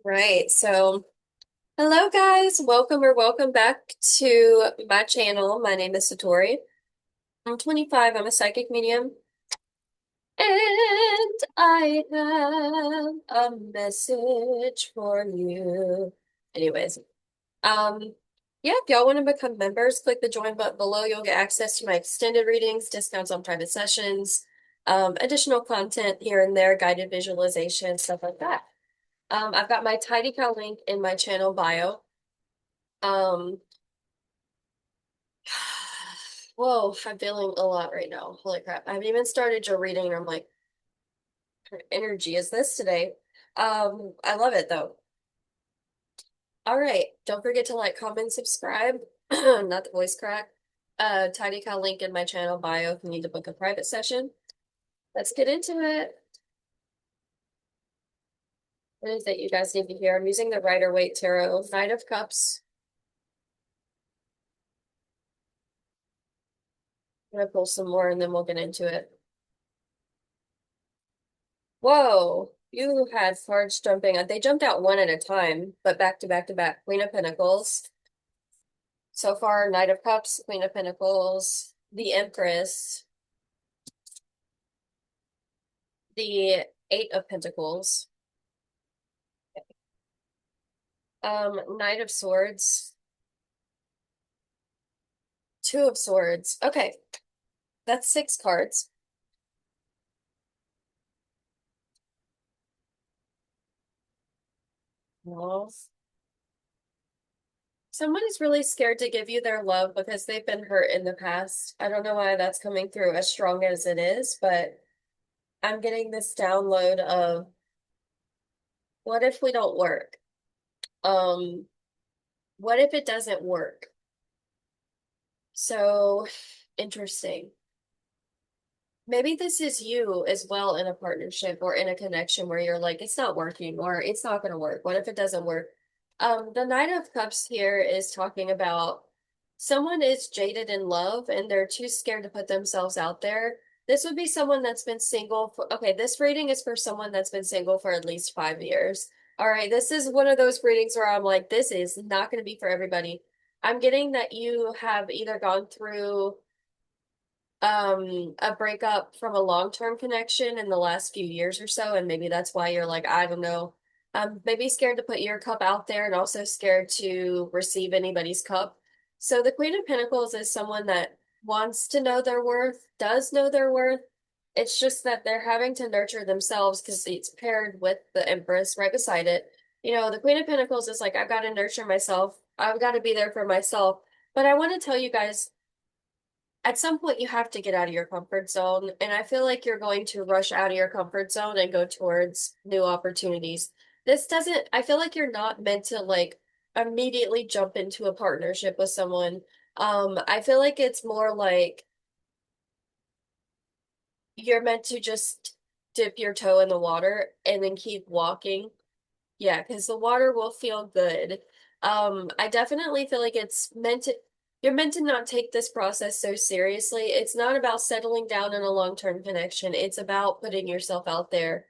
Right. So, hello guys. Welcome or welcome back to my channel. My name is Satori. I'm 25. I'm a psychic medium. And I have a message for you. Anyways, um, yeah, if y'all want to become members, click the join button below. You'll get access to my extended readings, discounts on private sessions, additional content here and there, guided visualization, stuff like that. I've got my TidyCal link in my channel bio. Um, Whoa, I'm feeling a lot right now. Holy crap. I haven't even started your reading, and I'm like, what kind of energy is this today? I love it though. All right. Don't forget to like, comment, subscribe. Not the voice crack. Tidy Cow link in my channel bio if you need to book a private session. Let's get into it. What is it you guys need to hear? I'm using the Rider-Waite Tarot, Knight of Cups. I'm gonna pull some more and then we'll get into it. Whoa, you had cards jumping. They jumped out one at a time, but back to back to back. Queen of Pentacles. So far, Knight of Cups, Queen of Pentacles, the Empress, the Eight of Pentacles, Knight of Swords, Two of Swords. Okay, that's six cards. Well, someone is really scared to give you their love because they've been hurt in the past. I don't know why that's coming through as strong as it is, but I'm getting this download of what if we don't work? Um, what if it doesn't work? So interesting. Maybe this is you as well in a partnership or in a connection where you're like, it's not working or it's not going to work. What if it doesn't work? The Knight of Cups here is talking about someone is jaded in love and they're too scared to put themselves out there. This would be someone that's been single for, okay, this reading is for someone that's been single for at least 5 years. All right, this is one of those readings where I'm like, this is not going to be for everybody. I'm getting that you have either gone through a breakup from a long-term connection in the last few years or so, and maybe that's why you're like, I don't know, maybe scared to put your cup out there and also scared to receive anybody's cup. So the Queen of Pentacles is someone that wants to know their worth, does know their worth. It's just that they're having to nurture themselves because it's paired with the Empress right beside it. You know, the Queen of Pentacles is like, I've got to nurture myself. I've got to be there for myself. But I want to tell you guys, at some point you have to get out of your comfort zone, and I feel like you're going to rush out of your comfort zone and go towards new opportunities. This doesn't, I feel like you're not meant to like immediately jump into a partnership with someone. I feel like it's more like you're meant to just dip your toe in the water and then keep walking. Yeah, because the water will feel good. I definitely feel like you're meant to not take this process so seriously. It's not about settling down in a long-term connection. It's about putting yourself out there.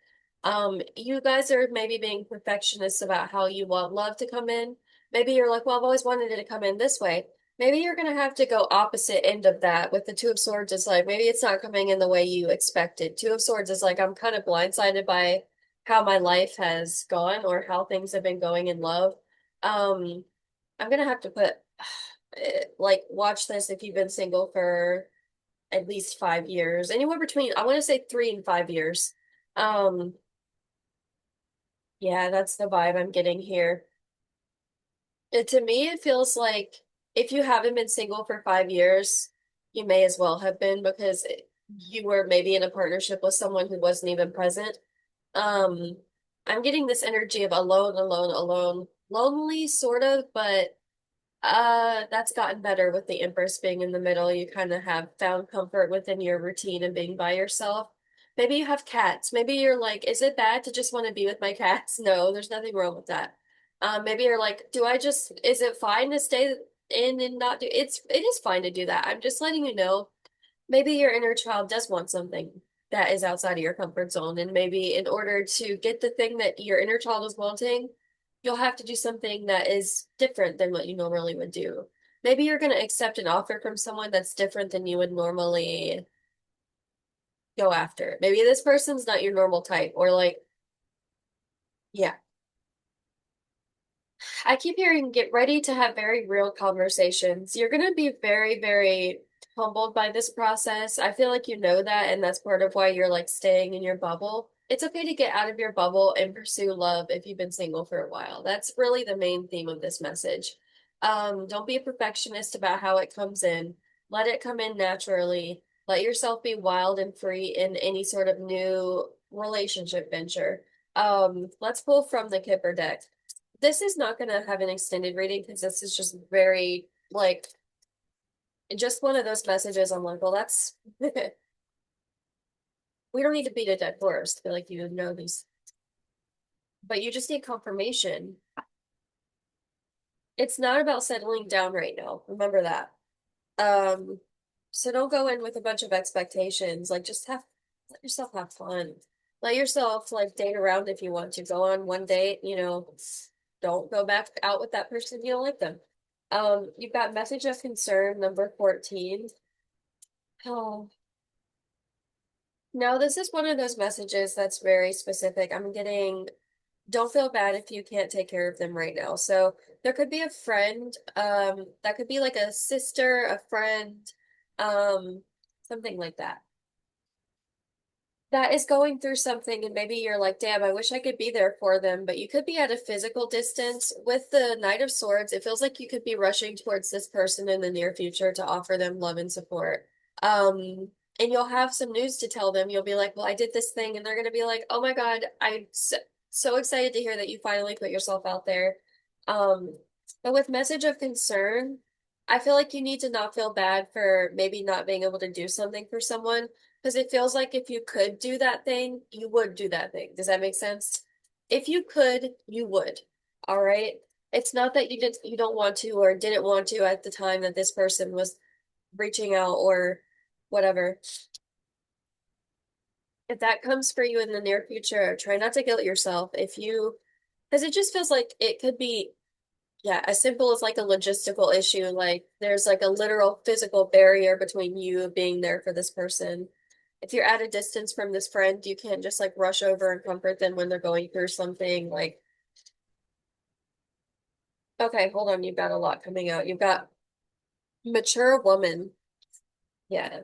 You guys are maybe being perfectionists about how you want love to come in. Maybe you're like, well, I've always wanted it to come in this way. Maybe you're gonna have to go opposite end of that with the Two of Swords. It's like maybe it's not coming in the way you expected. Two of Swords is like I'm kind of blindsided by how my life has gone or how things have been going in love. Um, I'm gonna have to put like watch this if you've been single for at least 5 years, anywhere between I want to say 3 and 5 years. Um, yeah, that's the vibe I'm getting here. To me, it feels like if you haven't been single for 5 years, you may as well have been because you were maybe in a partnership with someone who wasn't even present. Um, I'm getting this energy of alone, alone, alone, lonely sort of, but that's gotten better with the Empress being in the middle. You kind of have found comfort within your routine and being by yourself. Maybe you have cats. Maybe you're like, is it bad to just want to be with my cats? No, there's nothing wrong with that. Maybe you're like, is it fine to stay in and not do it is fine to do that. I'm just letting you know maybe your inner child does want something that is outside of your comfort zone. And maybe in order to get the thing that your inner child is wanting, you'll have to do something that is different than what you normally would do. Maybe you're going to accept an offer from someone that's different than you would normally go after. Maybe this person's not your normal type, or like, yeah. I keep hearing get ready to have very real conversations. You're going to be very, very humbled by this process. I feel like you know that, and that's part of why you're like staying in your bubble. It's okay to get out of your bubble and pursue love if you've been single for a while. That's really the main theme of this message. Don't be a perfectionist about how it comes in. Let it come in naturally. Let yourself be wild and free in any sort of new relationship venture. Let's pull from the Kipper deck. This is not going to have an extended reading because this is just very, like, just one of those messages. I'm like, well, that's, we don't need to beat a dead horse. I feel like you know these, but you just need confirmation. It's not about settling down right now. Remember that. Um, so don't go in with a bunch of expectations. Like, just let yourself have fun. Let yourself, like, date around if you want to. Go on one date, don't go back out with that person if you don't like them. You've got message of concern, number 14. Oh, no, this is one of those messages that's very specific. I'm getting, don't feel bad if you can't take care of them right now. So there could be a friend, that could be like a sister, a friend, um, something like that. That is going through something, and maybe you're like, damn, I wish I could be there for them, but you could be at a physical distance. With the Knight of Swords, it feels like you could be rushing towards this person in the near future to offer them love and support. Um, and you'll have some news to tell them. You'll be like, well, I did this thing, and they're going to be like, oh my God, I'm so excited to hear that you finally put yourself out there. Um, but with message of concern, I feel like you need to not feel bad for maybe not being able to do something for someone because it feels like if you could do that thing, you would do that thing. Does that make sense? If you could, you would. All right. It's not that you don't want to or didn't want to at the time that this person was reaching out or whatever. If that comes for you in the near future, try not to guilt yourself. Because it just feels like it could be, yeah, as simple as like a logistical issue. Like there's like a literal physical barrier between you being there for this person. If you're at a distance from this friend, you can't just like rush over and comfort them when they're going through something. Like, okay, hold on, you've got a lot coming out. You've got mature woman. Yeah.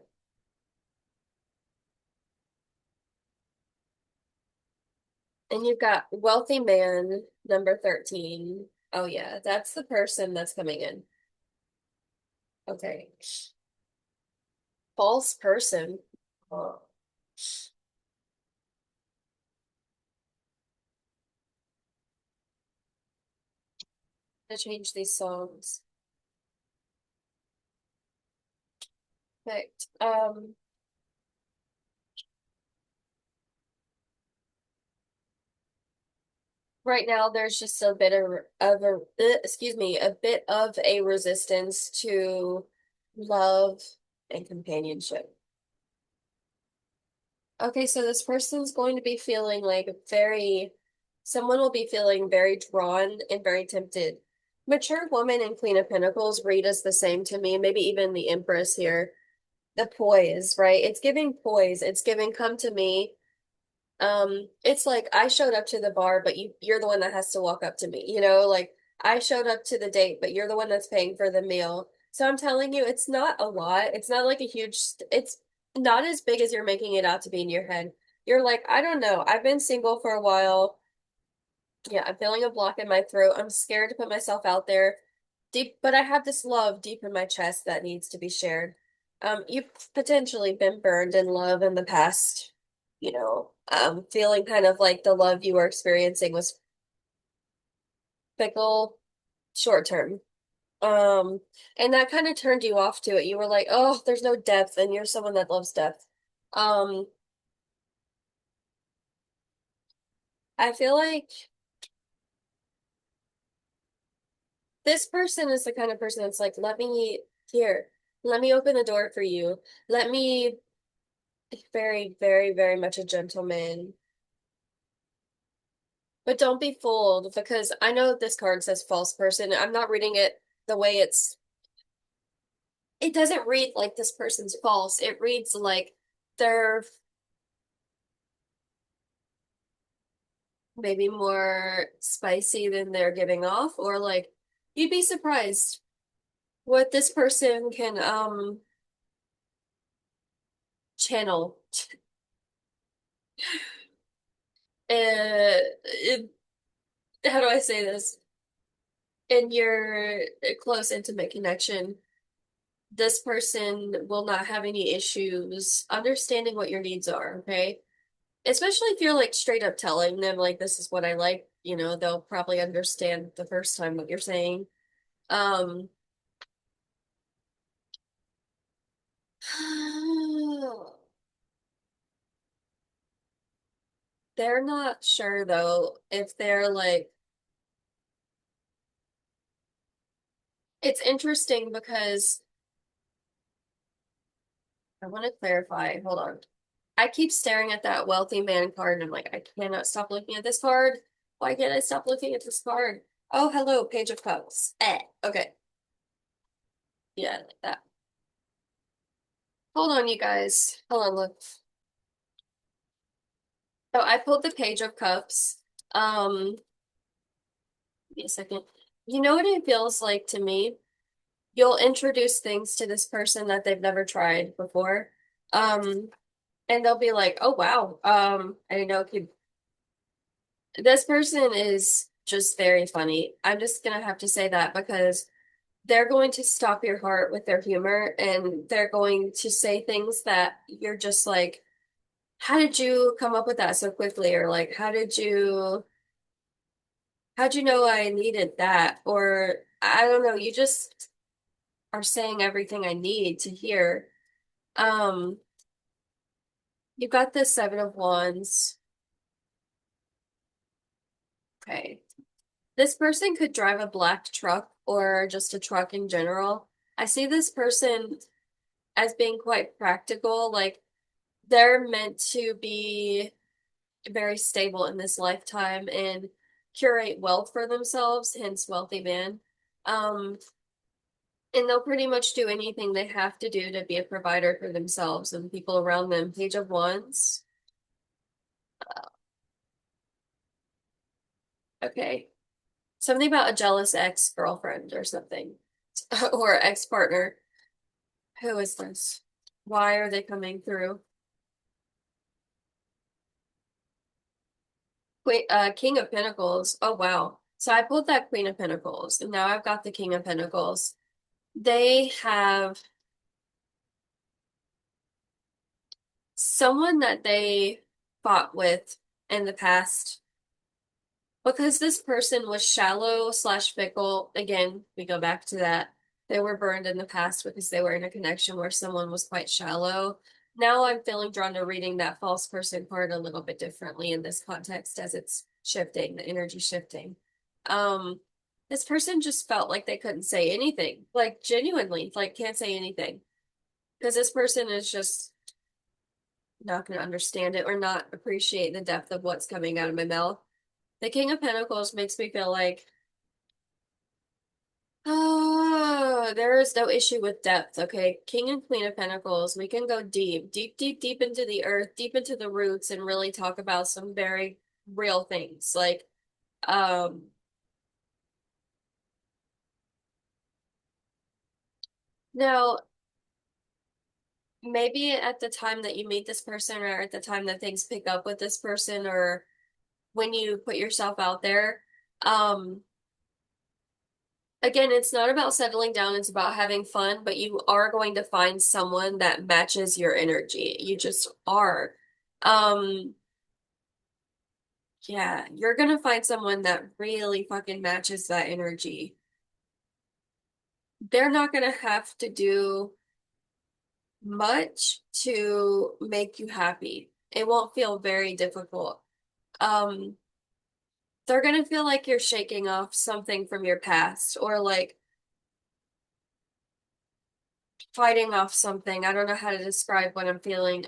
And you've got wealthy man, number 13. Oh yeah, that's the person that's coming in. Okay. False person. Oh, to change these songs. Perfect. Right now there's just a bit of a excuse me, a bit of a resistance to love and companionship. Okay, so this person's going to be feeling like someone will be feeling very drawn and very tempted. Mature woman and Queen of Pentacles read as the same to me, maybe even the Empress here. The poise, right? It's giving poise. It's giving come to me. It's like I showed up to the bar, but you're the one that has to walk up to me, like I showed up to the date, but you're the one that's paying for the meal. So I'm telling you, it's not a lot. It's not like a huge, it's not as big as you're making it out to be in your head. You're like, I don't know. I've been single for a while. Yeah, I'm feeling a block in my throat. I'm scared to put myself out there deep, but I have this love deep in my chest that needs to be shared. You've potentially been burned in love in the past, feeling kind of like the love you were experiencing was fickle, short term. Um, and that kind of turned you off to it. You were like, oh, there's no depth, and you're someone that loves depth. Um, I feel like this person is the kind of person that's like, here, let me open the door for you. Let me very, very, very much a gentleman. But don't be fooled because I know this card says false person. I'm not reading it the way it doesn't read like this person's false. It reads like they're maybe more spicy than they're giving off, or like you'd be surprised what this person can channel. It, how do I say this? In your close, intimate connection, this person will not have any issues understanding what your needs are, okay? Especially if you're like straight up telling them like this is what I like, they'll probably understand the first time what you're saying. Um, they're not sure though if they're like it's interesting because I want to clarify. Hold on. I keep staring at that wealthy man card and I'm like, I cannot stop looking at this card. Why can't I stop looking at this card? Oh, hello, Page of Cups. Okay. Yeah, like that. Hold on, you guys. Hold on, look. So I pulled the Page of Cups. Give me a second. You know what it feels like to me? You'll introduce things to this person that they've never tried before. Um, and they'll be like, oh wow, I didn't know it could this person is just very funny. I'm just gonna have to say that because they're going to stop your heart with their humor and they're going to say things that you're just like, how did you come up with that so quickly? Or like, how'd you know I needed that? Or I don't know, you just are saying everything I need to hear. Um, you've got the Seven of Wands. Okay. This person could drive a black truck or just a truck in general. I see this person as being quite practical. Like they're meant to be very stable in this lifetime and curate wealth for themselves, hence wealthy man. Um, and they'll pretty much do anything they have to do to be a provider for themselves and the people around them. Page of Wands. Okay. Something about a jealous ex-girlfriend or something, or ex-partner. Who is this? Why are they coming through? Wait, King of Pentacles. Oh wow. So I pulled that Queen of Pentacles, and now I've got the King of Pentacles. They have someone that they fought with in the past because this person was shallow slash fickle. Again, we go back to that. They were burned in the past because they were in a connection where someone was quite shallow. Now I'm feeling drawn to reading that false person card a little bit differently in this context as it's shifting, the energy shifting. Um, this person just felt like they couldn't say anything, like genuinely, like can't say anything because this person is just not going to understand it or not appreciate the depth of what's coming out of my mouth. The King of Pentacles makes me feel like, oh, there is no issue with depth, okay? King and Queen of Pentacles, we can go deep, deep, deep, deep into the earth, deep into the roots, and really talk about some very real things. Like, um, now, maybe at the time that you meet this person, or at the time that things pick up with this person, or when you put yourself out there, um, again, it's not about settling down, it's about having fun, but you are going to find someone that matches your energy. You just are. Um, yeah, you're gonna find someone that really fucking matches that energy. They're not gonna have to do much to make you happy. It won't feel very difficult. Um, they're gonna feel like you're shaking off something from your past or like fighting off something. I don't know how to describe what I'm feeling.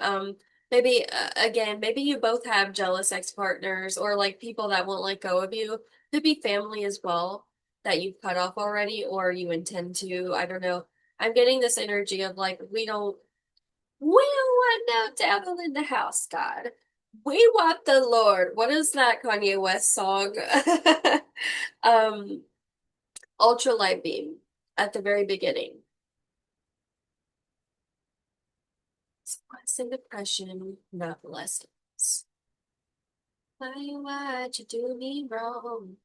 Maybe again, maybe you both have jealous ex-partners or like people that won't let go of you. Could be family as well that you've cut off already or you intend to. I don't know. I'm getting this energy of like we don't want no devil in the house, God. We want the Lord. What is that Kanye West song? Um, Ultralight Beam at the very beginning. Suppress and depression, not lessons. Why'd you do me wrong?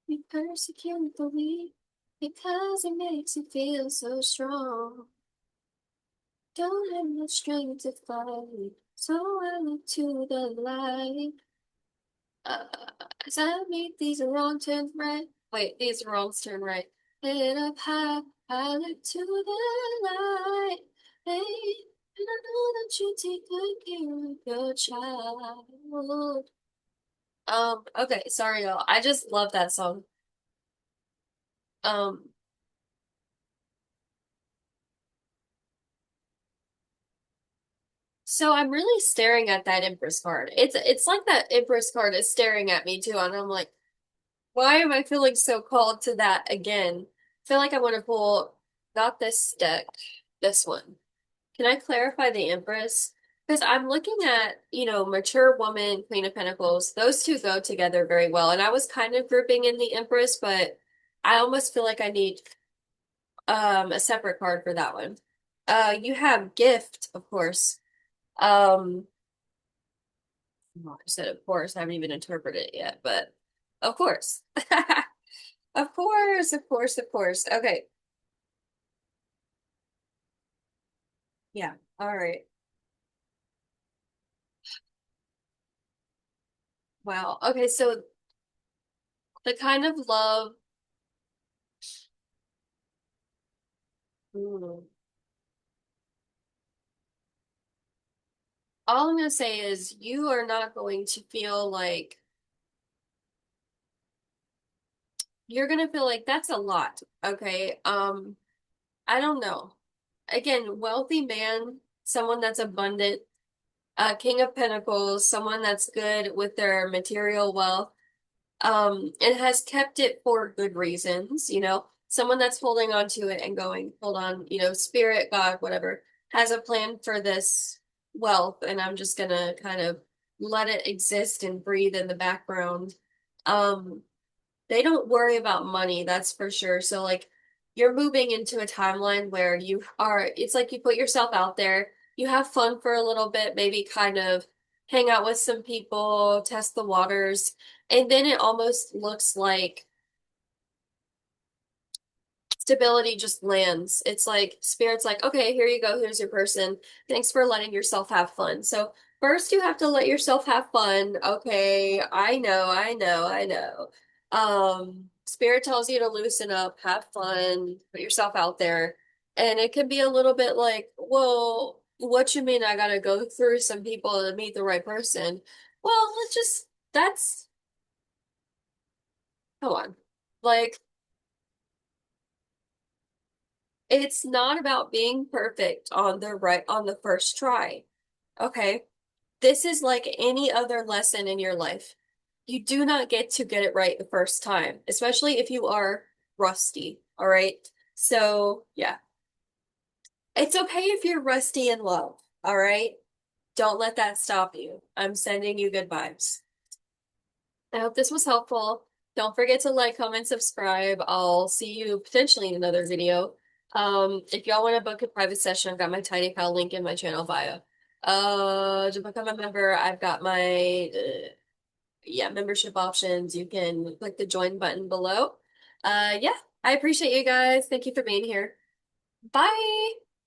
You persecute the weak because it makes you feel so strong. Don't have much strength to fight, so I look to the light. Uh, as I make these wrong turns right. Wait, these wrongs turn right. Head up high, I look to the light. Hey, and I know that you take good care of your child. Okay, sorry y'all. I just love that song. Um, so I'm really staring at that Empress card. It's like that Empress card is staring at me too, and I'm like, why am I feeling so called to that again? I feel like I want to pull not this deck, this one. Can I clarify the Empress? Because I'm looking at, mature woman, Queen of Pentacles. Those two go together very well. And I was kind of grouping in the Empress, but I almost feel like I need a separate card for that one. You have Gift, of course. Um, well, I said of course, I haven't even interpreted it yet, but of course. Of course, of course, of course. Okay. Yeah. All right. Wow. Okay, so the kind of love. Hmm. All I'm gonna say is you are not going to feel like you're gonna feel like that's a lot. Okay. I don't know. Again, wealthy man, someone that's abundant, King of Pentacles, someone that's good with their material wealth. And has kept it for good reasons, someone that's holding on to it and going, hold on, spirit, God, whatever, has a plan for this wealth, and I'm just gonna kind of let it exist and breathe in the background. Um, they don't worry about money, that's for sure. So like you're moving into a timeline where it's like you put yourself out there, you have fun for a little bit, maybe kind of hang out with some people, test the waters, and then it almost looks like stability just lands. It's like spirit's like, okay, here you go, here's your person. Thanks for letting yourself have fun. So first you have to let yourself have fun. Okay, I know, I know, I know. Spirit tells you to loosen up, have fun, put yourself out there. And it can be a little bit like, well, what you mean I gotta go through some people to meet the right person? Well, that's, come on. Like, it's not about being perfect on the first try. Okay. This is like any other lesson in your life. You do not get to get it right the first time, especially if you are rusty. All right. So, yeah. It's okay if you're rusty in love. All right. Don't let that stop you. I'm sending you good vibes. I hope this was helpful. Don't forget to like, comment, subscribe. I'll see you potentially in another video. If y'all want to book a private session, I've got my Tiny Pal link in my channel bio. To become a member, I've got my yeah, membership options. You can click the join button below. Yeah, I appreciate you guys. Thank you for being here. Bye.